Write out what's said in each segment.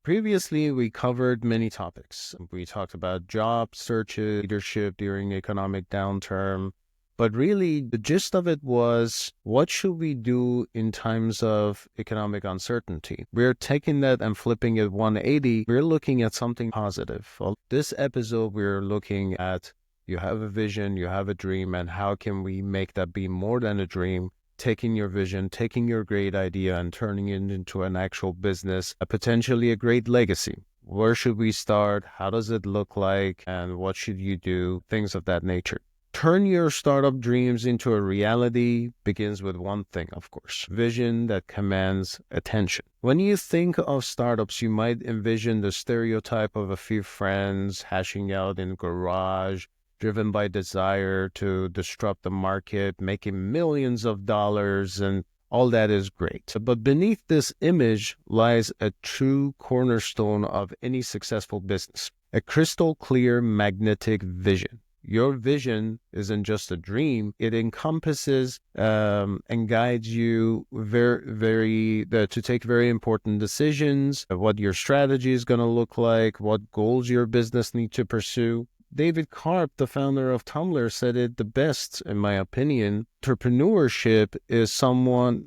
Previously, we covered many topics. We talked about job searches, leadership during economic downturn, but really the gist of it was, what should we do in times of economic uncertainty? We're taking that and flipping it 180. We're looking at something positive. Well, this episode, we're looking at, you have a vision, you have a dream, and how can we make that be more than a dream? Taking your vision, taking your great idea and turning it into an actual business, potentially a great legacy. Where should we start? How does it look like? And what should you do? Things of that nature. Turn your startup dreams into a reality begins with one thing, of course, vision that commands attention. When you think of startups, you might envision the stereotype of a few friends hashing out in a garage, driven by desire to disrupt the market, making millions of dollars, and all that is great. But beneath this image lies a true cornerstone of any successful business, a crystal clear magnetic vision. Your vision isn't just a dream. It encompasses and guides you to take very important decisions, what your strategy is going to look like, what goals your business needs to pursue. David Karp, the founder of Tumblr, said it the best, in my opinion. Entrepreneur is someone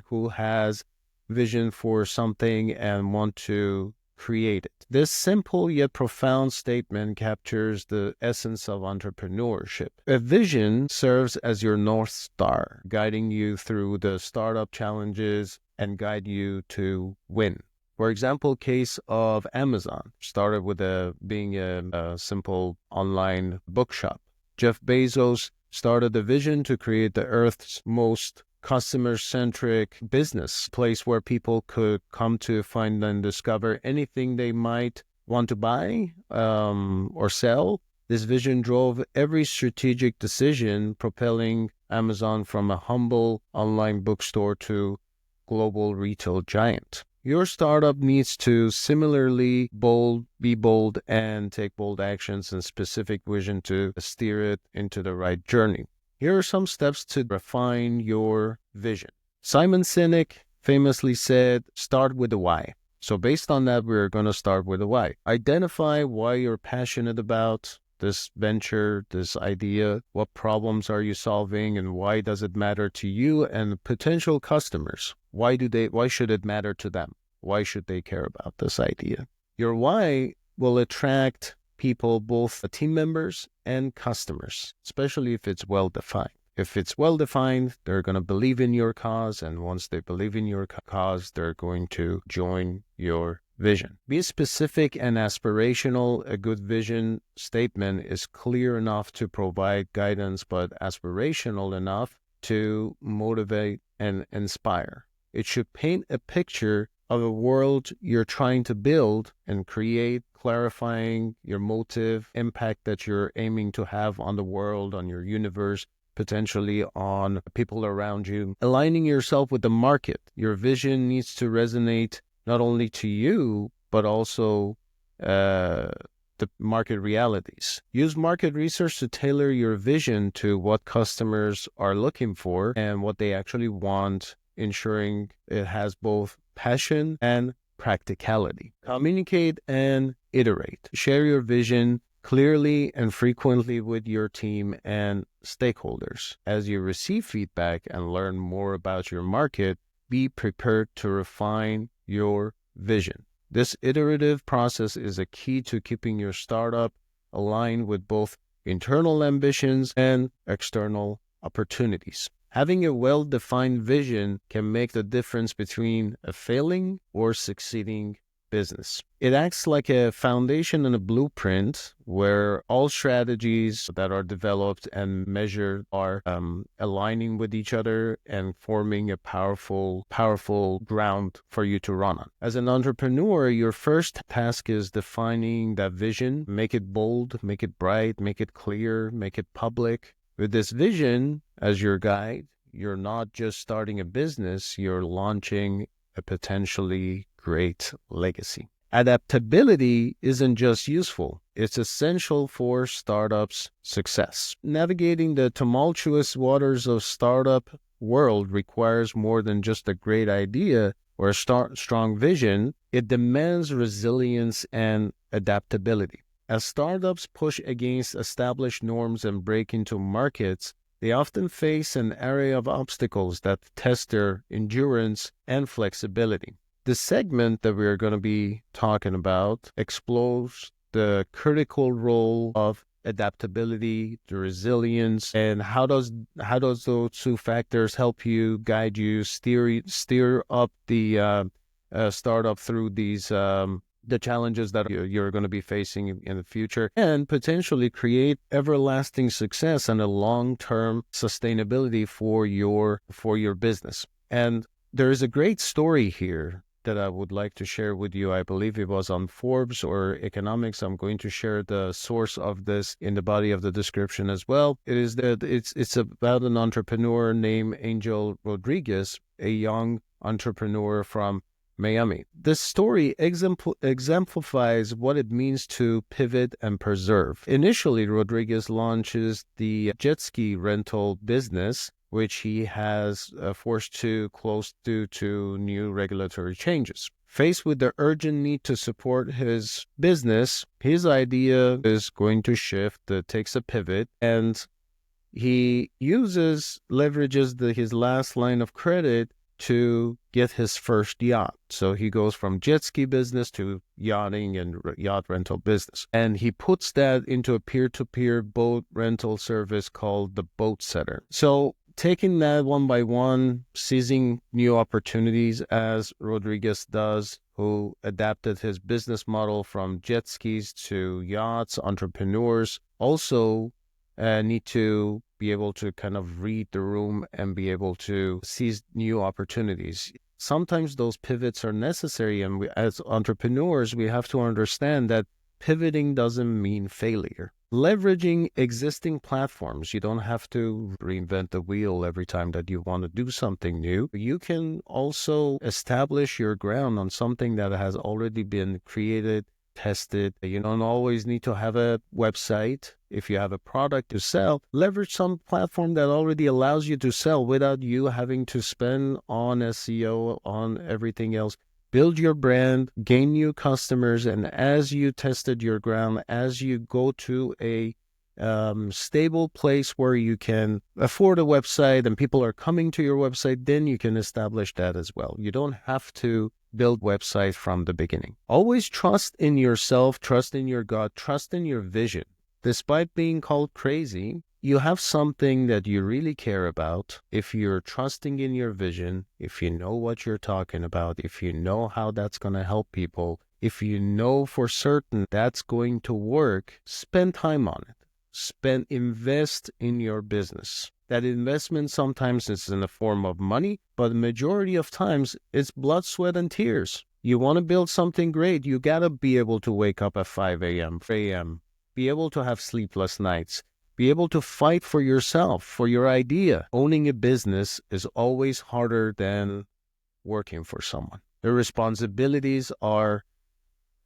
who has vision for something and want to create it. This simple yet profound statement captures the essence of entrepreneurship. A vision serves as your North Star, guiding you through the startup challenges and guide you to win. For example, case of Amazon started with being a simple online bookshop. Jeff Bezos started the vision to create the Earth's most customer-centric business, place where people could come to find and discover anything they might want to buy or sell. This vision drove every strategic decision, propelling Amazon from a humble online bookstore to global retail giant. Your startup needs to similarly be bold and take bold actions and specific vision to steer it into the right journey. Here are some steps to refine your vision. Simon Sinek famously said, start with the why. So based on that, we're going to start with the why. Identify why you're passionate about this venture, this idea. What problems are you solving and why does it matter to you and potential customers? Why should it matter to them? Why should they care about this idea? Your why will attract people, both team members and customers, especially if it's well-defined. If it's well-defined, they're going to believe in your cause, and once they believe in your cause, they're going to join your vision. Be specific and aspirational. A good vision statement is clear enough to provide guidance, but aspirational enough to motivate and inspire. It should paint a picture of a world you're trying to build and create, clarifying your motive, impact that you're aiming to have on the world, on your universe, potentially on people around you. Aligning yourself with the market. Your vision needs to resonate not only to you, but also the market realities. Use market research to tailor your vision to what customers are looking for and what they actually want, ensuring it has both passion and practicality. Communicate and iterate. Share your vision clearly and frequently with your team and stakeholders. As you receive feedback and learn more about your market, be prepared to refine your vision. This iterative process is a key to keeping your startup aligned with both internal ambitions and external opportunities. Having a well-defined vision can make the difference between a failing or succeeding business. It acts like a foundation and a blueprint where all strategies that are developed and measured are aligning with each other and forming a powerful ground for you to run on. As an entrepreneur, your first task is defining that vision. Make it bold, make it bright, make it clear, make it public. With this vision as your guide, you're not just starting a business, you're launching a potentially great legacy. Adaptability isn't just useful, it's essential for startups' success. Navigating the tumultuous waters of startup world requires more than just a great idea or a strong vision. It demands resilience and adaptability. As startups push against established norms and break into markets, they often face an array of obstacles that test their endurance and flexibility. The segment that we're going to be talking about explores the critical role of adaptability, the resilience, and how does those two factors help you, guide you, steer up the startup through these the challenges that you're going to be facing in the future, and potentially create everlasting success and a long-term sustainability for your business. And there is a great story here that I would like to share with you. I believe it was on Forbes or Economics. I'm going to share the source of this in the body of the description as well. It's about an entrepreneur named Angel Rodriguez, a young entrepreneur from Miami. This story exemplifies what it means to pivot and preserve. Initially, Rodriguez launches the jet ski rental business, which he has forced to close due to new regulatory changes. Faced with the urgent need to support his business, his idea is going to shift, takes a pivot, and he leverages his last line of credit to get his first yacht. So he goes from jet ski business to yachting and yacht rental business. And he puts that into a peer-to-peer boat rental service called the Boat Setter. So taking that one by one, seizing new opportunities as Rodriguez does, who adapted his business model from jet skis to yachts. Entrepreneurs also need to be able to kind of read the room and be able to seize new opportunities. Sometimes those pivots are necessary, and as entrepreneurs, we have to understand that pivoting doesn't mean failure. Leveraging existing platforms, you don't have to reinvent the wheel every time that you want to do something new. You can also establish your ground on something that has already been created, tested. You don't always need to have a website. If you have a product to sell, leverage some platform that already allows you to sell without you having to spend on SEO, on everything else. Build your brand, gain new customers, and as you tested your ground, as you go to a stable place where you can afford a website and people are coming to your website, then you can establish that as well. You don't have to build websites from the beginning. Always trust in yourself, trust in your gut, trust in your vision. Despite being called crazy, you have something that you really care about. If you're trusting in your vision, if you know what you're talking about, if you know how that's going to help people, if you know for certain that's going to work, spend time on it. Invest in your business. That investment sometimes is in the form of money, but the majority of times it's blood, sweat, and tears. You want to build something great, you got to be able to wake up at 5 a.m., 3 a.m., be able to have sleepless nights, be able to fight for yourself, for your idea. Owning a business is always harder than working for someone. The responsibilities are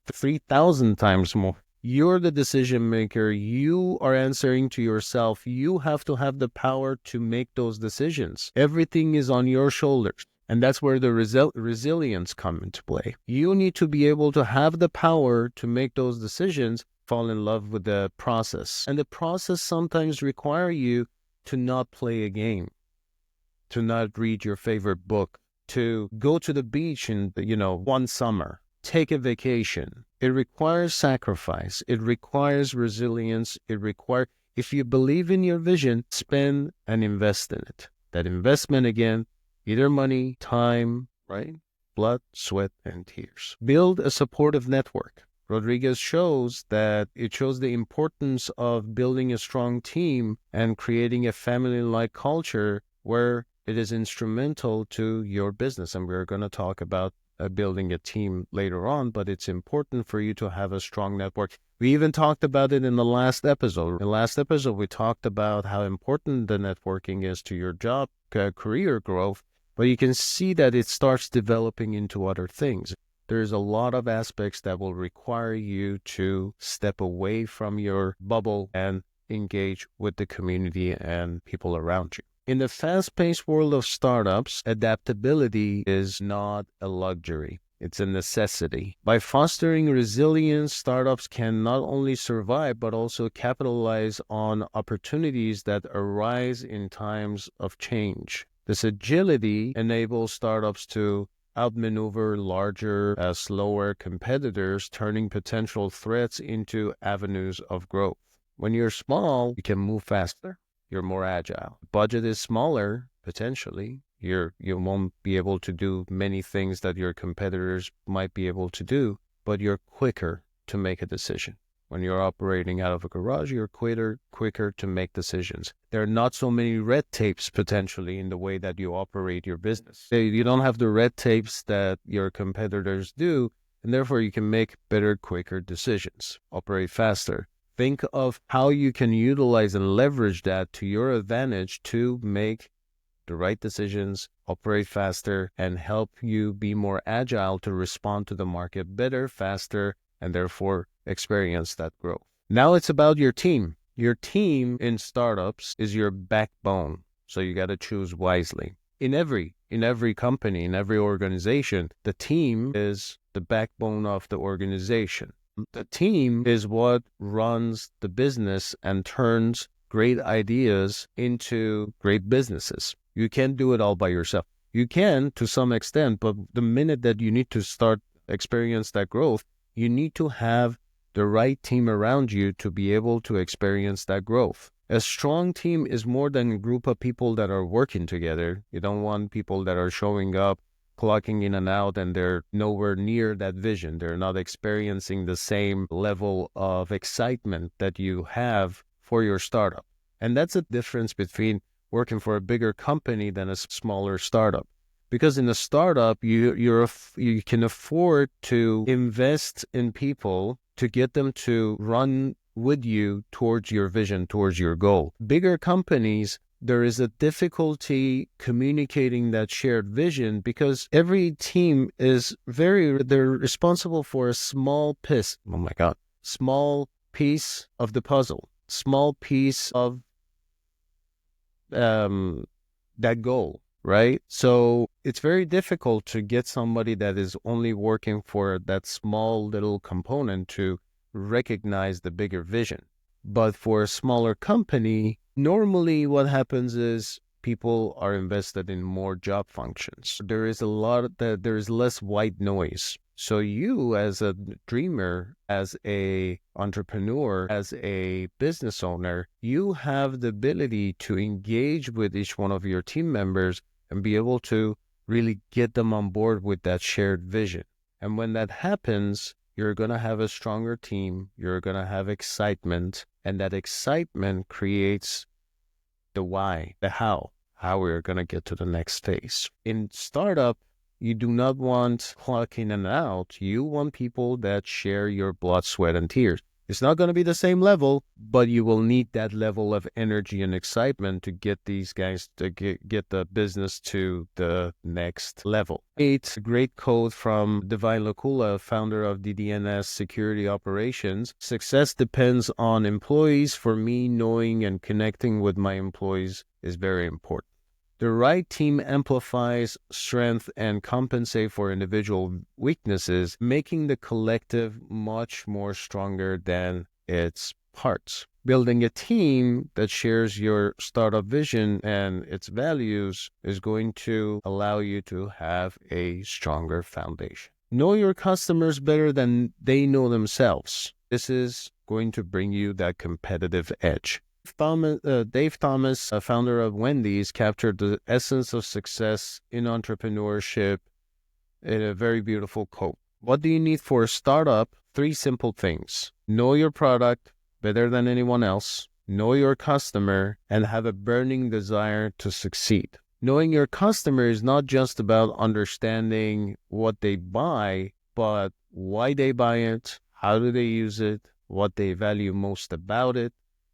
3,000 times more. You're the decision maker. You are answering to yourself. You have to have the power to make those decisions. Everything is on your shoulders. And that's where the resilience comes into play. You need to be able to have the power to make those decisions, fall in love with the process. And the process sometimes requires you to not play a game, to not read your favorite book, to go to the beach in, one summer, take a vacation. It requires sacrifice. It requires resilience. If you believe in your vision, spend and invest in it. That investment, again, either money, time, right? Blood, sweat, and tears. Build a supportive network. Rodriguez shows the importance of building a strong team and creating a family-like culture where it is instrumental to your business. And we're going to talk about building a team later on, but it's important for you to have a strong network. We even talked about it in the last episode. In the last episode, we talked about how important the networking is to your job, career growth, but you can see that it starts developing into other things. There's a lot of aspects that will require you to step away from your bubble and engage with the community and people around you. In the fast-paced world of startups, adaptability is not a luxury. It's a necessity. By fostering resilience, startups can not only survive, but also capitalize on opportunities that arise in times of change. This agility enables startups to outmaneuver larger, slower competitors, turning potential threats into avenues of growth. When you're small, you can move faster. You're more agile. Budget is smaller, potentially. You won't be able to do many things that your competitors might be able to do, but you're quicker to make a decision. When you're operating out of a garage, you're quicker to make decisions. There are not so many red tapes potentially in the way that you operate your business. You don't have the red tapes that your competitors do, and therefore you can make better, quicker decisions, operate faster. Think of how you can utilize and leverage that to your advantage to make the right decisions, operate faster, and help you be more agile to respond to the market better, faster, and therefore experience that growth. Now it's about your team. Your team in startups is your backbone, so you got to choose wisely. In every company, in every organization, the team is the backbone of the organization. The team is what runs the business and turns great ideas into great businesses. You can't do it all by yourself. You can to some extent, but the minute that you need to start experience that growth, you need to have the right team around you to be able to experience that growth. A strong team is more than a group of people that are working together. You don't want people that are showing up, clocking in and out, and they're nowhere near that vision. They're not experiencing the same level of excitement that you have for your startup. And that's a difference between working for a bigger company than a smaller startup. Because in a startup, you can afford to invest in people to get them to run with you towards your vision, towards your goal. Bigger companies, there is a difficulty communicating that shared vision because every team they're responsible for a small piece of the puzzle, small piece of that goal, right? So it's very difficult to get somebody that is only working for that small little component to recognize the bigger vision. But for a smaller company, normally what happens is people are invested in more job functions. There is less white noise. So you as a dreamer, as a entrepreneur, as a business owner, you have the ability to engage with each one of your team members and be able to really get them on board with that shared vision. And when that happens, you're going to have a stronger team, you're going to have excitement, and that excitement creates the why, the how we're going to get to the next phase. In startup, you do not want clock in and out. You want people that share your blood, sweat, and tears. It's not going to be the same level, but you will need that level of energy and excitement to get these guys to get the business to the next level. It's a great quote from Divine Lakula, founder of DDNS Security Operations. Success depends on employees. For me, knowing and connecting with my employees is very important. The right team amplifies strength and compensates for individual weaknesses, making the collective much more stronger than its parts. Building a team that shares your startup vision and its values is going to allow you to have a stronger foundation. Know your customers better than they know themselves. This is going to bring you that competitive edge. Dave Thomas, founder of Wendy's, captured the essence of success in entrepreneurship in a very beautiful quote. What do you need for a startup? 3 simple things. Know your product better than anyone else, know your customer, and have a burning desire to succeed. Knowing your customer is not just about understanding what they buy, but why they buy it, how do they use it, what they value most about it.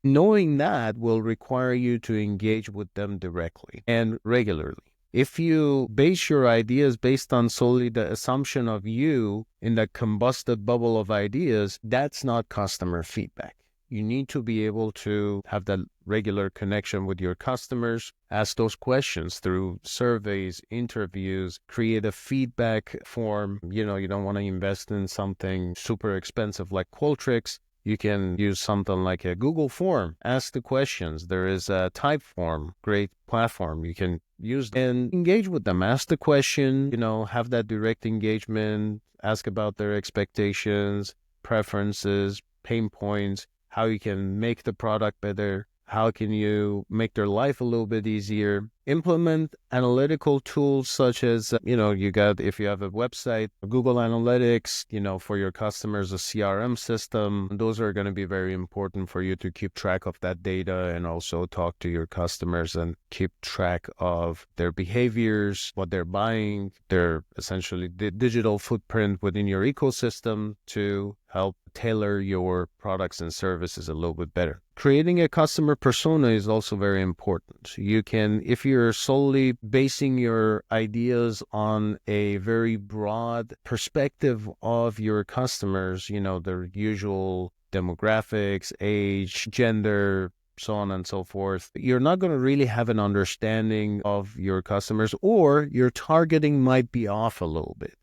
Knowing that will require you to engage with them directly and regularly. If you base your ideas based on solely the assumption of you in the combusted bubble of ideas, that's not customer feedback. You need to be able to have that regular connection with your customers, ask those questions through surveys, interviews, create a feedback form. You don't want to invest in something super expensive like Qualtrics. You can use something like a Google form, ask the questions. There is a Typeform, great platform. You can use and engage with them. Ask the question, have that direct engagement, ask about their expectations, preferences, pain points, how you can make the product better, how can you make their life a little bit easier. Implement analytical tools such as, if you have a website, Google Analytics, for your customers, a CRM system. Those are going to be very important for you to keep track of that data and also talk to your customers and keep track of their behaviors, what they're buying, their essentially digital footprint within your ecosystem to help tailor your products and services a little bit better. Creating a customer persona is also very important. You can, if you're solely basing your ideas on a very broad perspective of your customers, their usual demographics, age, gender, so on and so forth, you're not going to really have an understanding of your customers, or your targeting might be off a little bit.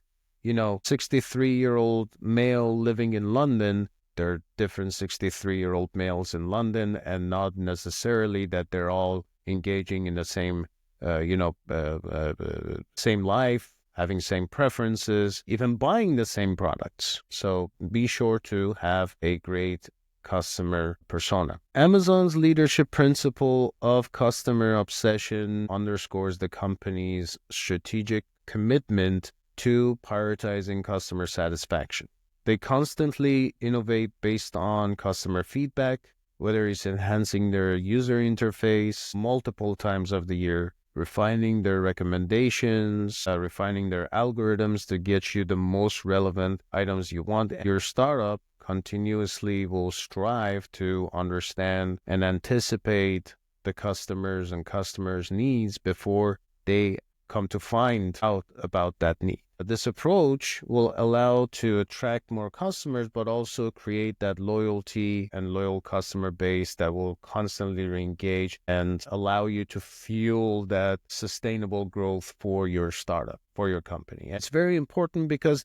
63-year-old male living in London, there are different 63-year-old males in London, and not necessarily that they're all engaging in the same, same life, having same preferences, even buying the same products. So be sure to have a great customer persona. Amazon's leadership principle of customer obsession underscores the company's strategic commitment to prioritizing customer satisfaction. They constantly innovate based on customer feedback, whether it's enhancing their user interface multiple times of the year, refining their recommendations, refining their algorithms to get you the most relevant items you want. Your startup continuously will strive to understand and anticipate the customers and customers' needs before they come to find out about that need. This approach will allow to attract more customers, but also create that loyalty and loyal customer base that will constantly re-engage and allow you to fuel that sustainable growth for your startup, for your company. It's very important because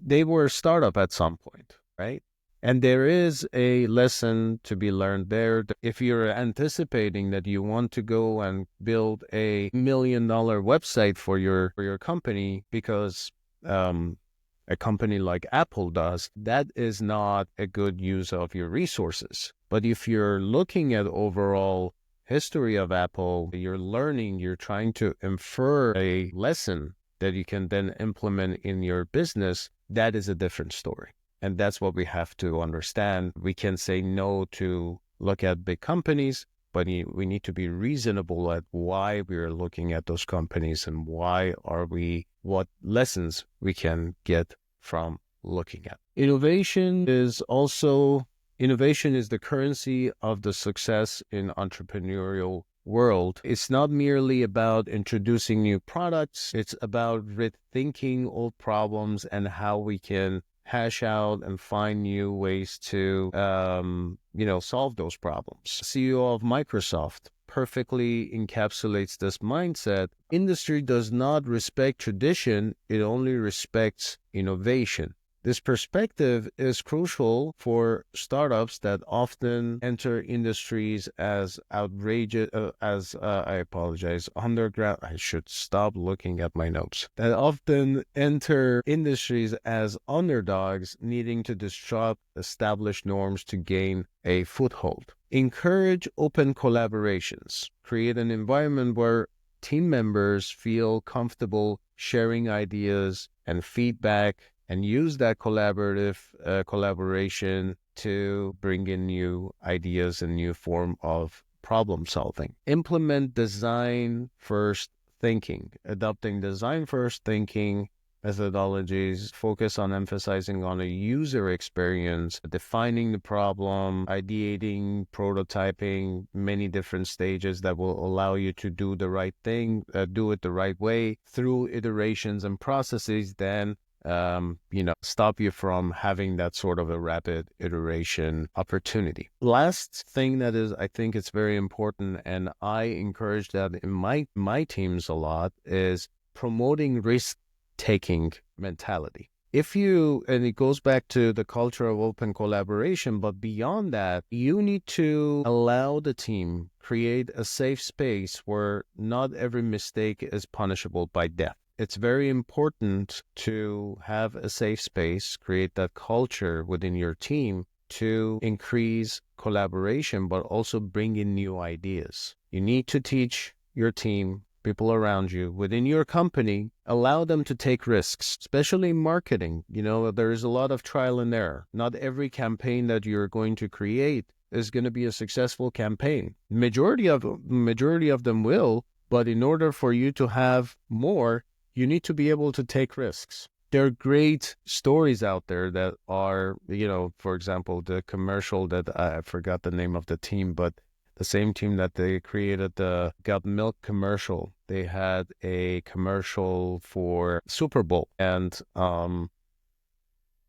they were a startup at some point, right? And there is a lesson to be learned there. If you're anticipating that you want to go and build a $1 million website for your company because a company like Apple does, that is not a good use of your resources. But if you're looking at overall history of Apple, you're learning, you're trying to infer a lesson that you can then implement in your business, that is a different story. And that's what we have to understand. We can say no to look at big companies, but we need to be reasonable at why we are looking at those companies and what lessons we can get from looking at. Innovation is the currency of the success in entrepreneurial world. It's not merely about introducing new products. It's about rethinking old problems and how we can hash out and find new ways to, solve those problems. CEO of Microsoft perfectly encapsulates this mindset. Industry does not respect tradition. It only respects innovation. This perspective is crucial for startups that often enter industries as underground. I should stop looking at my notes. That often enter industries as underdogs, needing to disrupt established norms to gain a foothold. Encourage open collaborations. Create an environment where team members feel comfortable sharing ideas and feedback, and use that collaboration to bring in new ideas and new form of problem solving. Implement design-first thinking. Adopting design-first thinking methodologies focus on emphasizing on a user experience, defining the problem, ideating, prototyping, many different stages that will allow you to do the right thing, do it the right way through iterations and processes, then stop you from having that sort of a rapid iteration opportunity. Last thing that is, I think it's very important, and I encourage that in my teams a lot, is promoting risk-taking mentality. And it goes back to the culture of open collaboration, but beyond that, you need to allow the team create a safe space where not every mistake is punishable by death. It's very important to have a safe space, create that culture within your team to increase collaboration, but also bring in new ideas. You need to teach your team, people around you, within your company, allow them to take risks, especially in marketing. There is a lot of trial and error. Not every campaign that you're going to create is going to be a successful campaign. Majority of them will, but in order for you to have more, you need to be able to take risks. There are great stories out there that are, for example, the commercial that I forgot the name of the team, but the same team that they created the Got Milk commercial. They had a commercial for Super Bowl, and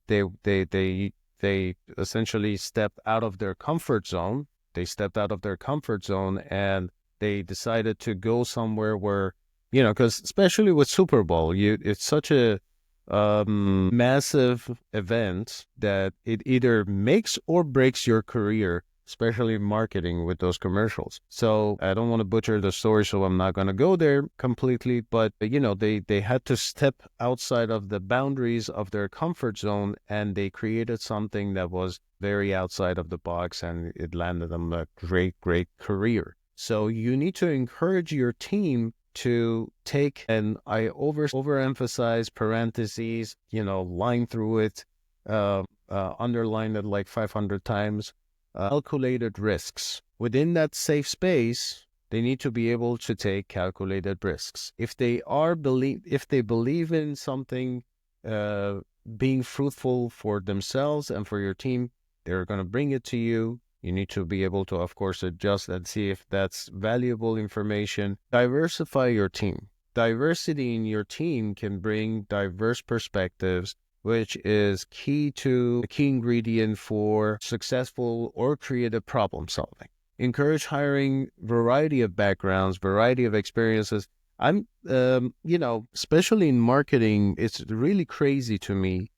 they essentially stepped out of their comfort zone. And they decided to go somewhere where, because especially with Super Bowl, it's such a massive event that it either makes or breaks your career, especially marketing with those commercials. So I don't want to butcher the story, so I'm not going to go there completely, but they had to step outside of the boundaries of their comfort zone, and they created something that was very outside of the box, and it landed them a great career. So you need to encourage your team to take, and I overemphasize parentheses, line through it, underline it like 500 times, calculated risks. Within that safe space, they need to be able to take calculated risks. If they believe in something being fruitful for themselves and for your team, they're going to bring it to you. You need to be able to, of course, adjust and see if that's valuable information. Diversify your team. Diversity in your team can bring diverse perspectives, which is a key ingredient for successful or creative problem solving. Encourage hiring variety of backgrounds, variety of experiences. Especially in marketing, it's really crazy to me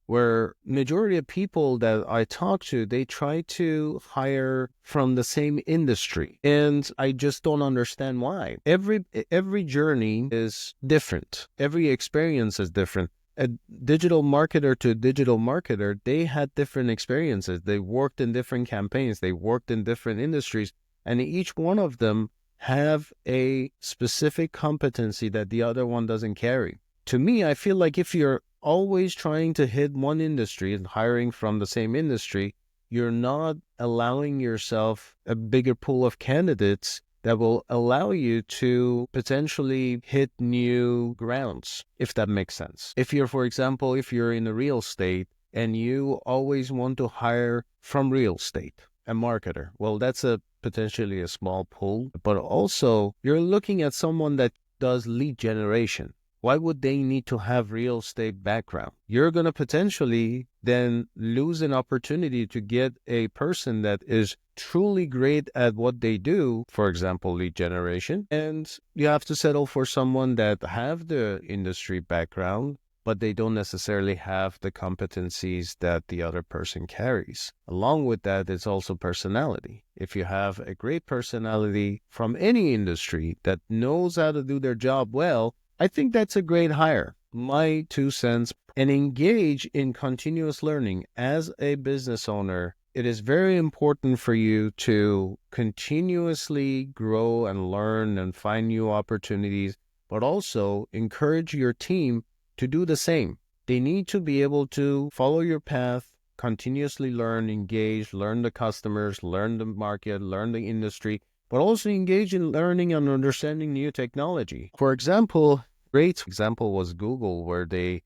where majority of people that I talk to, they try to hire from the same industry. And I just don't understand why. Every journey is different. Every experience is different. A digital marketer to digital marketer, they had different experiences. They worked in different campaigns. They worked in different industries. And each one of them have a specific competency that the other one doesn't carry. To me, I feel like if you're always trying to hit one industry and hiring from the same industry, you're not allowing yourself a bigger pool of candidates that will allow you to potentially hit new grounds, if that makes sense. For example, if you're in the real estate and you always want to hire from real estate, a marketer, well, that's potentially a small pool, but also you're looking at someone that does lead generation. Why would they need to have real estate background? You're going to potentially then lose an opportunity to get a person that is truly great at what they do, for example, lead generation, and you have to settle for someone that have the industry background, but they don't necessarily have the competencies that the other person carries. Along with that, it's also personality. If you have a great personality from any industry that knows how to do their job well, I think that's a great hire. My 2 cents. And engage in continuous learning. As a business owner, it is very important for you to continuously grow and learn and find new opportunities, but also encourage your team to do the same. They need to be able to follow your path, continuously learn, engage, learn the customers, learn the market, learn the industry, but also engage in learning and understanding new technology. For example, great example was Google, where they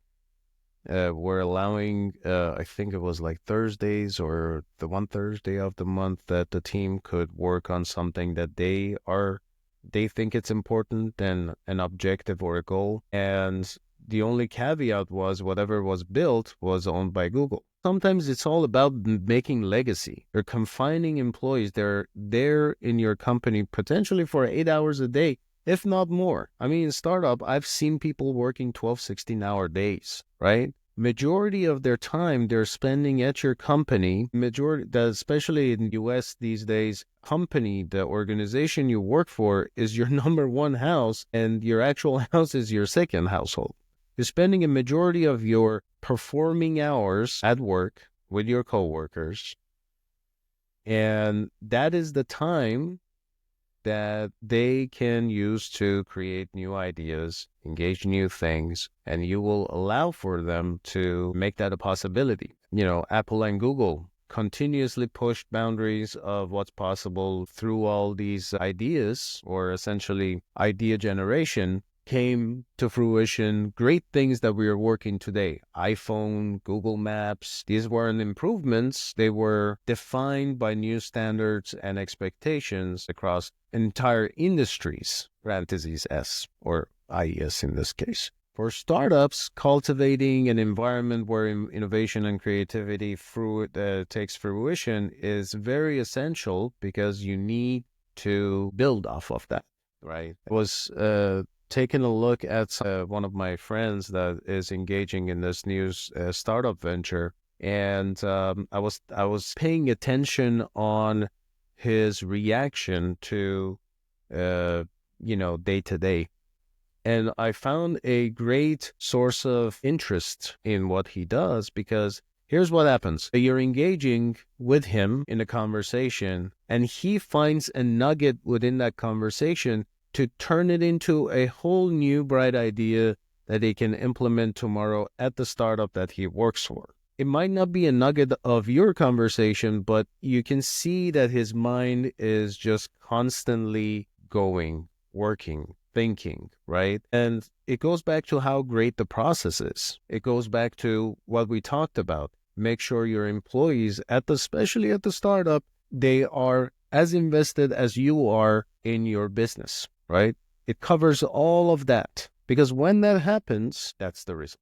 were allowing, I think it was like Thursdays or the one Thursday of the month that the team could work on something that they think it's important and an objective or a goal. And The only caveat was whatever was built was owned by Google. Sometimes it's all about making legacy. You're confining employees. They're there in your company potentially for 8 hours a day, if not more. I mean, in startup, I've seen people working 12, 16-hour days, right? Majority of their time they're spending at your company, especially in the US these days, the organization you work for is your number one house, and your actual house is your second household. You're spending a majority of your performing hours at work with your coworkers, and that is the time that they can use to create new ideas, engage new things, and you will allow for them to make that a possibility. Apple and Google continuously pushed boundaries of what's possible through all these ideas, or essentially idea generation, came to fruition. Great things that we are working today. iPhone, Google Maps, these weren't improvements. They were defined by new standards and expectations across entire industries, parentheses S or IES in this case. For startups, cultivating an environment where innovation and creativity takes fruition is very essential, because you need to build off of that, right? I was taking a look at one of my friends that is engaging in this new startup venture, and I was paying attention on his reaction to day to day. And I found a great source of interest in what he does, because here's what happens. You're engaging with him in a conversation, and he finds a nugget within that conversation to turn it into a whole new bright idea that he can implement tomorrow at the startup that he works for. It might not be a nugget of your conversation, but you can see that his mind is just constantly going, working, thinking, right? And it goes back to how great the process is. It goes back to what we talked about. Make sure your employees, especially at the startup, they are as invested as you are in your business, right? It covers all of that, because when that happens, that's the result.